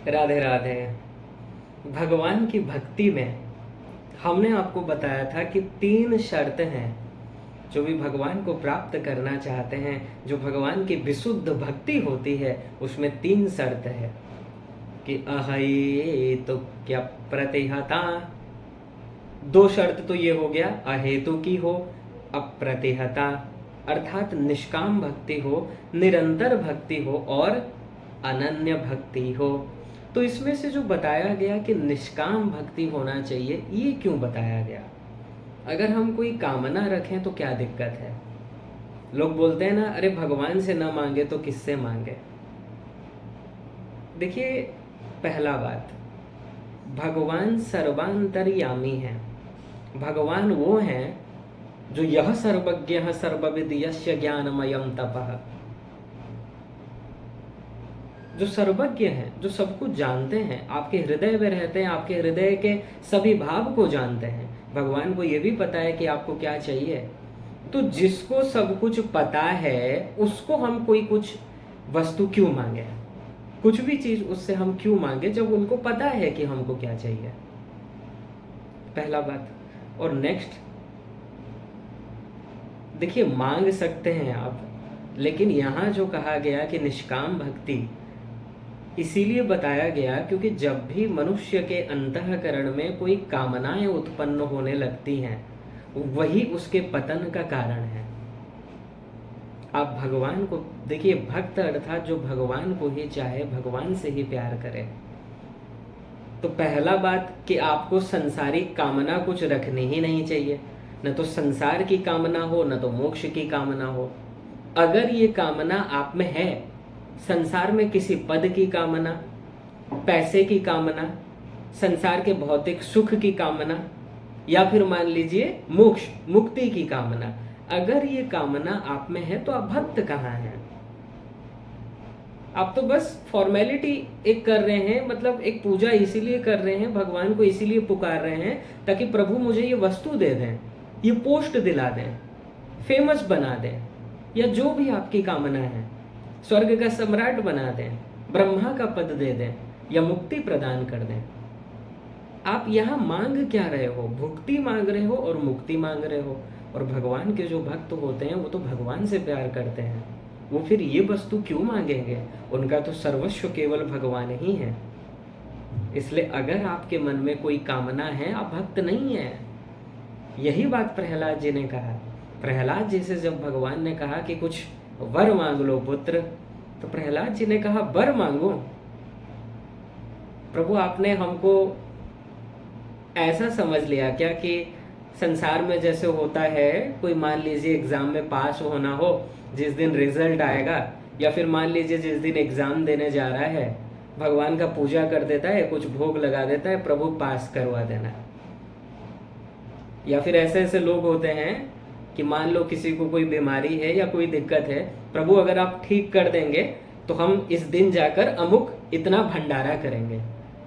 राधे राधे। भगवान की भक्ति में हमने आपको बताया था कि 3 शर्त हैं। जो भी भगवान को प्राप्त करना चाहते हैं, जो भगवान की विशुद्ध भक्ति होती है, उसमें 3 शर्त है कि अहेतु क्या प्रतिहता। 2 शर्त तो ये हो गया, अहेतु की हो, अप्रतिहता अर्थात निष्काम भक्ति हो, निरंतर भक्ति हो और अनन्य भक्ति हो। तो इसमें से जो बताया गया कि निष्काम भक्ति होना चाहिए, ये क्यों बताया गया? अगर हम कोई कामना रखें तो क्या दिक्कत है? लोग बोलते हैं ना, अरे भगवान से ना मांगे तो किससे मांगे? देखिए, पहला बात, भगवान सर्वांतर्यामी हैं। भगवान वो हैं जो यह सर्वज्ञ सर्वविद यस्य ज्ञानमयम तपः, जो सर्वज्ञ हैं, जो सब कुछ जानते हैं, आपके हृदय में रहते हैं, आपके हृदय के सभी भाव को जानते हैं। भगवान को ये भी पता है कि आपको क्या चाहिए। तो जिसको सब कुछ पता है, उसको हम कोई कुछ वस्तु क्यों मांगे? कुछ भी चीज उससे हम क्यों मांगे जब उनको पता है कि हमको क्या चाहिए? पहला बात। और नेक्स्ट, देखिए, मांग सकते हैं आप, लेकिन यहाँ जो कहा गया कि निष्काम भक्ति, इसीलिए बताया गया क्योंकि जब भी मनुष्य के अंतःकरण में कोई कामनाएं उत्पन्न होने लगती हैं, वही उसके पतन का कारण है। आप भगवान को देखिए, भक्त अर्थात जो भगवान को ही चाहे, भगवान से ही प्यार करे। तो पहला बात कि आपको संसारिक कामना कुछ रखनी ही नहीं चाहिए। न तो संसार की कामना हो, न तो मोक्ष की कामना हो। अगर ये कामना आप में है, संसार में किसी पद की कामना, पैसे की कामना, संसार के भौतिक सुख की कामना, या फिर मान लीजिए मोक्ष मुक्ति की कामना, अगर ये कामना आप में है तो आप भक्त कहाँ हैं? आप तो बस फॉर्मेलिटी एक कर रहे हैं, मतलब एक पूजा इसीलिए कर रहे हैं, भगवान को इसीलिए पुकार रहे हैं ताकि प्रभु मुझे ये वस्तु दे दें, ये पोस्ट दिला दें, फेमस बना दें, या जो भी आपकी कामना है, स्वर्ग का सम्राट बना दें, ब्रह्मा का पद दे दें, या मुक्ति प्रदान कर दें। आप यहाँ मांग क्या रहे हो? भुक्ति मांग रहे हो और मुक्ति मांग रहे हो। और भगवान के जो भक्त होते हैं वो तो भगवान से प्यार करते हैं, वो फिर ये वस्तु क्यों मांगेंगे? उनका तो सर्वस्व केवल भगवान ही है। इसलिए अगर आपके मन में कोई कामना है, आप भक्त नहीं है। यही बात प्रहलाद जी ने कहा। प्रहलाद जी से जब भगवान ने कहा कि कुछ वर मांग लो पुत्र, तो प्रहलाद जी ने कहा वर मांगो? प्रभु, आपने हमको ऐसा समझ लिया क्या कि संसार में जैसे होता है, कोई मान लीजिए एग्जाम में पास होना हो, जिस दिन रिजल्ट आएगा, या फिर मान लीजिए जिस दिन एग्जाम देने जा रहा है, भगवान का पूजा कर देता है, कुछ भोग लगा देता है, प्रभु पास करवा देना। या फिर ऐसे ऐसे लोग होते हैं कि मान लो किसी को कोई बीमारी है या कोई दिक्कत है, प्रभु अगर आप ठीक कर देंगे तो हम इस दिन जाकर अमुक इतना भंडारा करेंगे।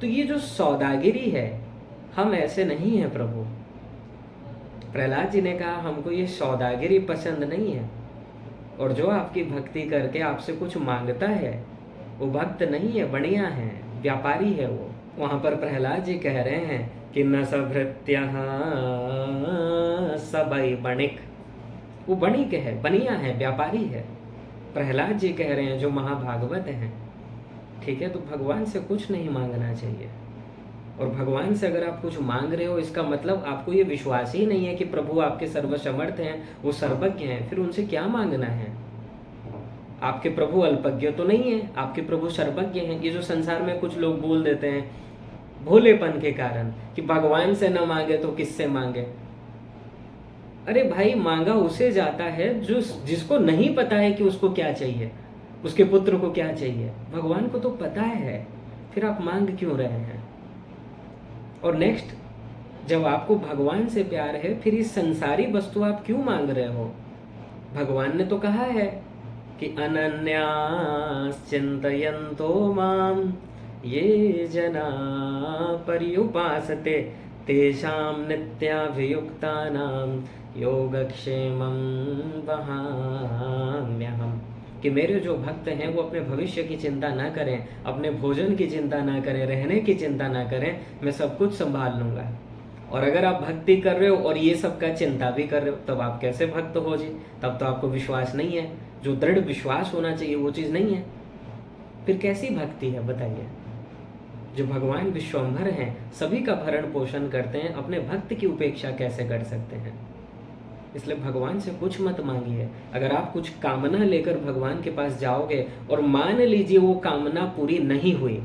तो ये जो सौदागिरी है, हम ऐसे नहीं हैं प्रभु। प्रहलाद जी ने कहा हमको ये सौदागिरी पसंद नहीं है, और जो आपकी भक्ति करके आपसे कुछ मांगता है वो भक्त नहीं है, बढ़िया है, व्यापारी है वो। वहां पर प्रहलाद जी कह रहे हैं कि न सभृत्य सबई बणिक, वो बणिक है, बनिया है, व्यापारी है। प्रहलाद जी कह रहे हैं जो महाभागवत हैं, ठीक है। तो भगवान से कुछ नहीं मांगना चाहिए। और भगवान से अगर आप कुछ मांग रहे हो, इसका मतलब आपको ये विश्वास ही नहीं है कि प्रभु आपके सर्वसमर्थ हैं, वो सर्वज्ञ हैं, फिर उनसे क्या मांगना है? आपके प्रभु अल्पज्ञ तो नहीं है, आपके प्रभु सर्वज्ञ हैं। ये जो संसार में कुछ लोग बोल देते हैं भोलेपन के कारण कि भगवान से न मांगे तो किससे मांगे। अरे भाई, मांगा उसे जाता है जो जिसको नहीं पता है कि उसको क्या चाहिए, उसके पुत्र को क्या चाहिए। भगवान को तो पता है, फिर आप मांग क्यों रहे हैं? और नेक्स्ट, जब आपको भगवान से प्यार है, फिर इस संसारी वस्तु आप क्यों मांग रहे हो? भगवान ने तो कहा है कि अनन्यास चिंतयन्तो माम ये जना पर्युपासते तेषां नित्याभियुक्तानां योगक्षेमं वहाम्यहम्। कि मेरे जो भक्त हैं वो अपने भविष्य की चिंता ना करें, अपने भोजन की चिंता ना करें, रहने की चिंता ना करें, मैं सब कुछ संभाल लूँगा। और अगर आप भक्ति कर रहे हो और ये सब का चिंता भी कर रहे हो, तब आप कैसे भक्त हो जी? तब तो आपको विश्वास नहीं है, जो दृढ़ विश्वास होना चाहिए वो चीज़ नहीं है। फिर कैसी भक्ति है बताइए? जो भगवान विश्वम्भर हैं, सभी का भरण पोषण करते हैं, अपने भक्त की उपेक्षा कैसे कर सकते हैं? इसलिए भगवान से कुछ मत मांगिए। अगर आप कुछ कामना लेकर भगवान के पास जाओगे और मान लीजिए वो कामना पूरी नहीं हुई,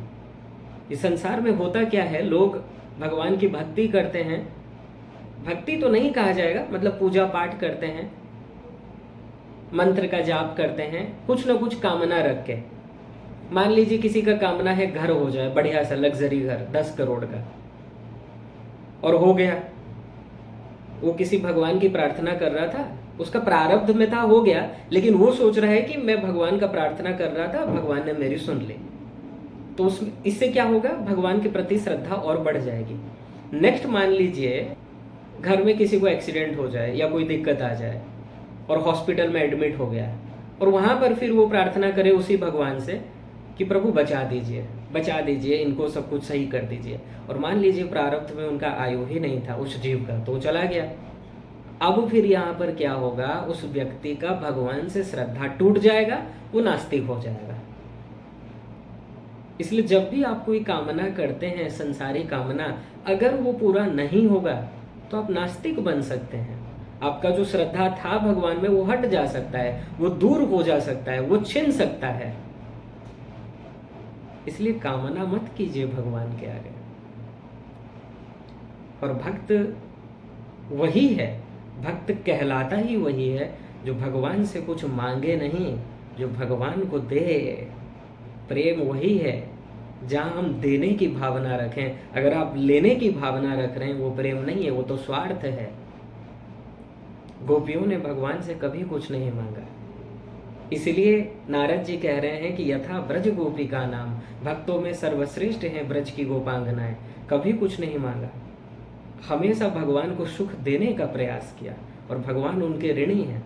इस संसार में होता क्या है, लोग भगवान की भक्ति करते हैं, भक्ति तो नहीं कहा जाएगा, मतलब पूजा पाठ करते हैं, मंत्र का जाप करते हैं, कुछ ना कुछ कामना रख के। मान लीजिए किसी का कामना है घर हो जाए, बढ़िया सा लग्जरी घर 10 करोड़ का, और हो गया। वो किसी भगवान की प्रार्थना कर रहा था, उसका प्रारब्ध में था, हो गया, लेकिन वो सोच रहा है कि मैं भगवान का प्रार्थना कर रहा था, भगवान ने मेरी सुन ली। तो इससे क्या होगा, भगवान के प्रति श्रद्धा और बढ़ जाएगी। नेक्स्ट मान लीजिए घर में किसी को एक्सीडेंट हो जाए या कोई दिक्कत आ जाए और हॉस्पिटल में एडमिट हो गया, और वहां पर फिर वो प्रार्थना करे उसी भगवान से कि प्रभु बचा दीजिए, इनको सब कुछ सही कर दीजिए। और मान लीजिए प्रारब्ध में उनका आयु ही नहीं था उस जीव का, तो वो चला गया। अब फिर यहाँ पर क्या होगा, उस व्यक्ति का भगवान से श्रद्धा टूट जाएगा, वो नास्तिक हो जाएगा। इसलिए जब भी आप कोई कामना करते हैं, संसारी कामना, अगर वो पूरा नहीं होगा तो आप नास्तिक बन सकते हैं। आपका जो श्रद्धा था भगवान में वो हट जा सकता है, वो दूर हो जा सकता है, वो छिन सकता है। इसलिए कामना मत कीजिए भगवान के आगे। और भक्त वही है, भक्त कहलाता ही वही है जो भगवान से कुछ मांगे नहीं, जो भगवान को दे। प्रेम वही है जहाँ हम देने की भावना रखें। अगर आप लेने की भावना रख रहे हैं, वो प्रेम नहीं है, वो तो स्वार्थ है। गोपियों ने भगवान से कभी कुछ नहीं मांगा, इसलिए नारद जी कह रहे हैं कि यथा ब्रज गोपी का नाम, भक्तों में सर्वश्रेष्ठ हैं ब्रज की गोपांगनाएं। कभी कुछ नहीं मांगा, हमेशा भगवान को सुख देने का प्रयास किया, और भगवान उनके ऋणी हैं।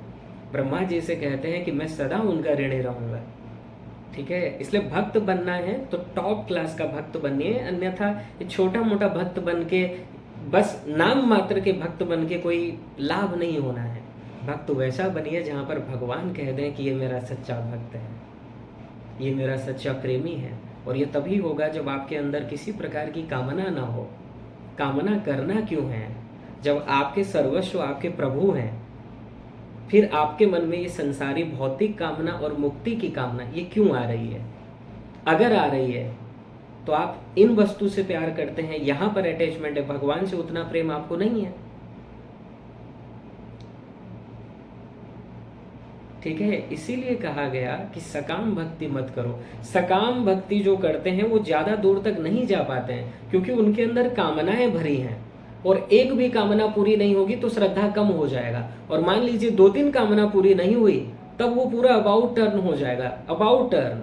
ब्रह्मा जी से कहते हैं कि मैं सदा उनका ऋणी रहूंगा। ठीक है, इसलिए भक्त बनना है तो टॉप क्लास का भक्त बनिए, अन्यथा ये छोटा मोटा भक्त बन के, बस नाम मात्र के भक्त बन के कोई लाभ नहीं होना है। भक्त वैसा बनिए जहाँ पर भगवान कह दें कि ये मेरा सच्चा भक्त है, ये मेरा सच्चा प्रेमी है। और ये तभी होगा जब आपके अंदर किसी प्रकार की कामना ना हो। कामना करना क्यों है? जब आपके सर्वस्व आपके प्रभु हैं, फिर आपके मन में ये संसारी भौतिक कामना और मुक्ति की कामना ये क्यों आ रही है? अगर आ रही है तो आप इन वस्तु से प्यार करते हैं, यहां पर अटैचमेंट है, भगवान से उतना प्रेम आपको नहीं है। ठीक है, इसीलिए कहा गया कि सकाम भक्ति मत करो। सकाम भक्ति जो करते हैं वो ज्यादा दूर तक नहीं जा पाते हैं, क्योंकि उनके अंदर कामनाएं भरी हैं, और एक भी कामना पूरी नहीं होगी तो श्रद्धा कम हो जाएगा। और मान लीजिए 2-3 कामना पूरी नहीं हुई, तब वो पूरा अबाउट टर्न हो जाएगा। अबाउट टर्न,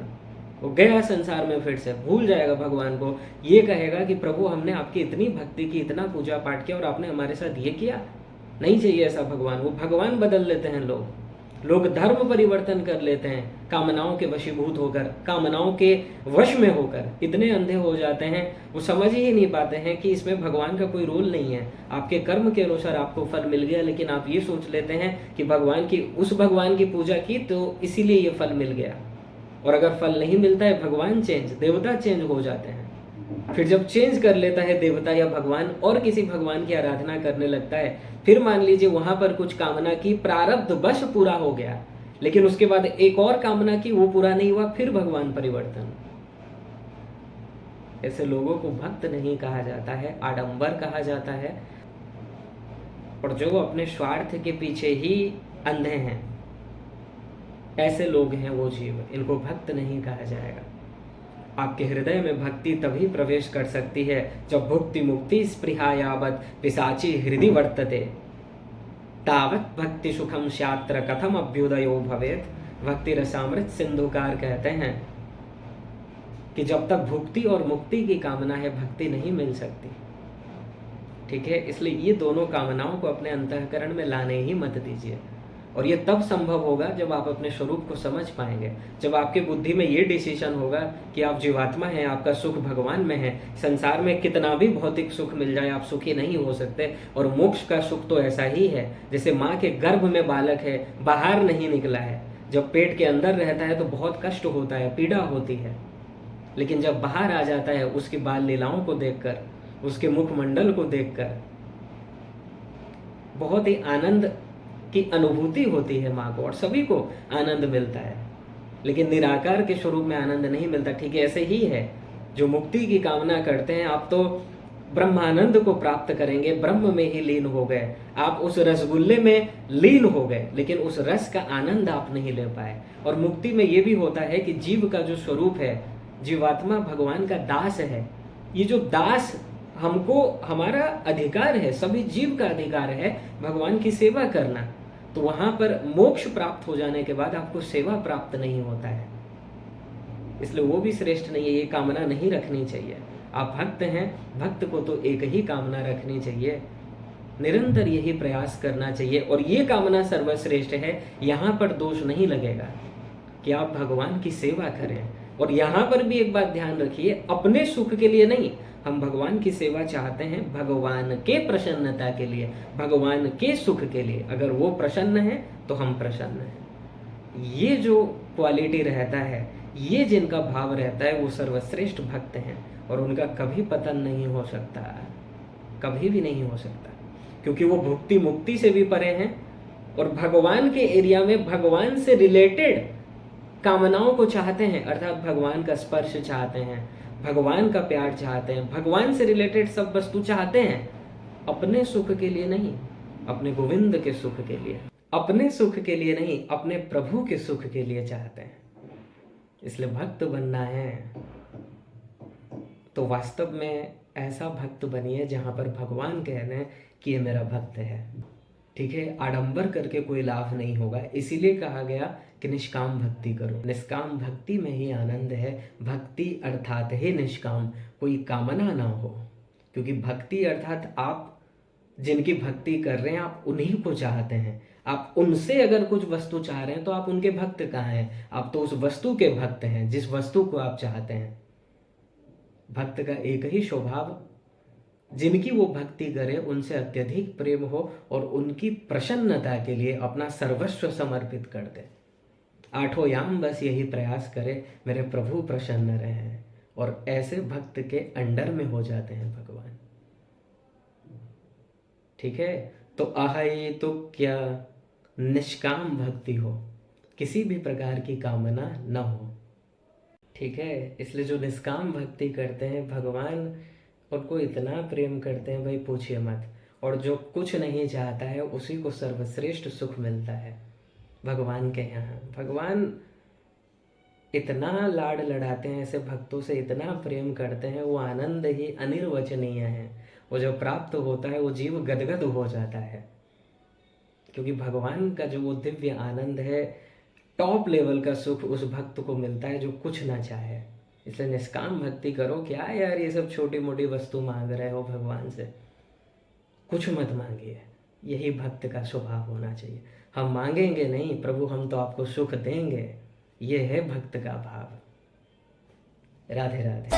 वो गया संसार में, फिर से भूल जाएगा भगवान को। ये कहेगा कि प्रभु हमने आपकी इतनी भक्ति की, इतना पूजा पाठ किया, और आपने हमारे साथ ये किया। नहीं चाहिए ऐसा भगवान। वो भगवान बदल लेते हैं लोग धर्म परिवर्तन कर लेते हैं, कामनाओं के वशीभूत होकर, कामनाओं के वश में होकर इतने अंधे हो जाते हैं, वो समझ ही नहीं पाते हैं कि इसमें भगवान का कोई रोल नहीं है। आपके कर्म के अनुसार आपको फल मिल गया, लेकिन आप ये सोच लेते हैं कि उस भगवान की पूजा की तो इसीलिए ये फल मिल गया। और अगर फल नहीं मिलता है, भगवान चेंज, देवता चेंज हो जाते हैं। फिर जब चेंज कर लेता है देवता या भगवान और किसी भगवान की आराधना करने लगता है, फिर मान लीजिए वहां पर कुछ कामना की, प्रारब्ध वश पूरा हो गया, लेकिन उसके बाद एक और कामना की, वो पूरा नहीं हुआ, फिर भगवान परिवर्तन। ऐसे लोगों को भक्त नहीं कहा जाता है, आडंबर कहा जाता है। और जो अपने स्वार्थ के पीछे ही अंधे हैं, ऐसे लोग हैं वो जीव, इनको भक्त नहीं कहा जाएगा। आपके हृदय में भक्ति तभी प्रवेश कर सकती है जब भुक्ति मुक्ति स्पृहा यावत पिशाची हृदय वर्तते तावत भक्ति सुखम स्यात्र कथम अभ्युदयो भवेत। भक्ति रसामृत सिंधुकार कहते हैं कि जब तक भुक्ति और मुक्ति की कामना है, भक्ति नहीं मिल सकती। ठीक है, इसलिए ये दोनों कामनाओं को अपने अंतःकरण में लाने ही मत दीजिए। और ये तब संभव होगा जब आप अपने स्वरूप को समझ पाएंगे, जब आपके बुद्धि में ये डिसीजन होगा कि आप जीवात्मा हैं, आपका सुख भगवान में है। संसार में कितना भी भौतिक सुख मिल जाए, आप सुखी नहीं हो सकते। और मोक्ष का सुख तो ऐसा ही है जैसे माँ के गर्भ में बालक है, बाहर नहीं निकला है। जब पेट के अंदर रहता है तो बहुत कष्ट होता है, पीड़ा होती है, लेकिन जब बाहर आ जाता है उसकी बाल लीलाओं को देखकर, उसके मुखमंडल को देखकर बहुत ही आनंद की अनुभूति होती है माँ को, और सभी को आनंद मिलता है। लेकिन निराकार के स्वरूप में आनंद नहीं मिलता। ठीक है, ऐसे ही है जो मुक्ति की कामना करते हैं, आप तो ब्रह्मानंद को प्राप्त करेंगे, ब्रह्म में ही लीन हो गए, आप उस रसगुल्ले में लीन हो गए, लेकिन उस रस का आनंद आप नहीं ले पाए। और मुक्ति में ये भी होता है कि जीव का जो स्वरूप है, जीवात्मा भगवान का दास है। ये जो दास हमको, हमारा अधिकार है, सभी जीव का अधिकार है भगवान की सेवा करना। तो वहां पर मोक्ष प्राप्त हो जाने के बाद आपको सेवा प्राप्त नहीं होता है, इसलिए वो भी श्रेष्ठ नहीं है। ये कामना नहीं रखनी चाहिए। आप भक्त हैं, भक्त को तो एक ही कामना रखनी चाहिए, निरंतर यही प्रयास करना चाहिए, और ये कामना सर्वश्रेष्ठ है। यहाँ पर दोष नहीं लगेगा कि आप भगवान की सेवा करें। और यहाँ पर भी एक बात ध्यान रखिए, अपने सुख के लिए नहीं, हम भगवान की सेवा चाहते हैं भगवान के प्रसन्नता के लिए, भगवान के सुख के लिए। अगर वो प्रसन्न है तो हम प्रसन्न हैं। ये जो क्वालिटी रहता है, ये जिनका भाव रहता है, वो सर्वश्रेष्ठ भक्त हैं, और उनका कभी पतन नहीं हो सकता, कभी भी नहीं हो सकता, क्योंकि वो भुक्ति मुक्ति से भी परे हैं, और भगवान के एरिया में भगवान से रिलेटेड कामनाओं को चाहते हैं, अर्थात भगवान का स्पर्श चाहते हैं, भगवान का प्यार चाहते हैं, भगवान से रिलेटेड सब वस्तु चाहते हैं, अपने सुख के लिए नहीं, अपने गोविंद के सुख के लिए, अपने सुख के लिए नहीं, अपने प्रभु के सुख के लिए चाहते हैं। इसलिए भक्त बनना है तो वास्तव में ऐसा भक्त बनिए जहां पर भगवान कह रहे हैं कि ये मेरा भक्त है। ठीक है, आडंबर करके कोई लाभ नहीं होगा। इसीलिए कहा गया कि निष्काम भक्ति करो। निष्काम भक्ति में ही आनंद है। भक्ति अर्थात ही निष्काम, कोई कामना ना हो, क्योंकि भक्ति अर्थात आप जिनकी भक्ति कर रहे हैं आप उन्हीं को चाहते हैं। आप उनसे अगर कुछ वस्तु चाह रहे हैं तो आप उनके भक्त कहाँ हैं? आप तो उस वस्तु के भक्त हैं जिस वस्तु को आप चाहते हैं। भक्त का एक ही स्वभाव, जिनकी वो भक्ति करे उनसे अत्यधिक प्रेम हो और उनकी प्रसन्नता के लिए अपना सर्वस्व समर्पित कर दे। आठों याम बस यही प्रयास करे, मेरे प्रभु प्रसन्न रहे, और ऐसे भक्त के अंडर में हो जाते हैं भगवान। ठीक है, तो ये तो क्या निष्काम भक्ति हो, किसी भी प्रकार की कामना न हो। ठीक है, इसलिए जो निष्काम भक्ति करते हैं भगवान उनको इतना प्रेम करते हैं भाई पूछिए मत। और जो कुछ नहीं चाहता है उसी को सर्वश्रेष्ठ सुख मिलता है भगवान के यहाँ। भगवान इतना लाड लड़ाते हैं ऐसे भक्तों से, इतना प्रेम करते हैं, वो आनंद ही अनिर्वचनीय है। वो जो प्राप्त होता है वो जीव गदगद हो जाता है, क्योंकि भगवान का जो वो दिव्य आनंद है, टॉप लेवल का सुख उस भक्त को मिलता है जो कुछ ना चाहे। इसलिए निष्काम भक्ति करो। क्या यार ये सब छोटी मोटी वस्तु मांग रहे हो भगवान से, कुछ मत मांगिए। यही भक्त का स्वभाव होना चाहिए। हम मांगेंगे नहीं, प्रभु हम तो आपको सुख देंगे, ये है भक्त का भाव। राधे राधे।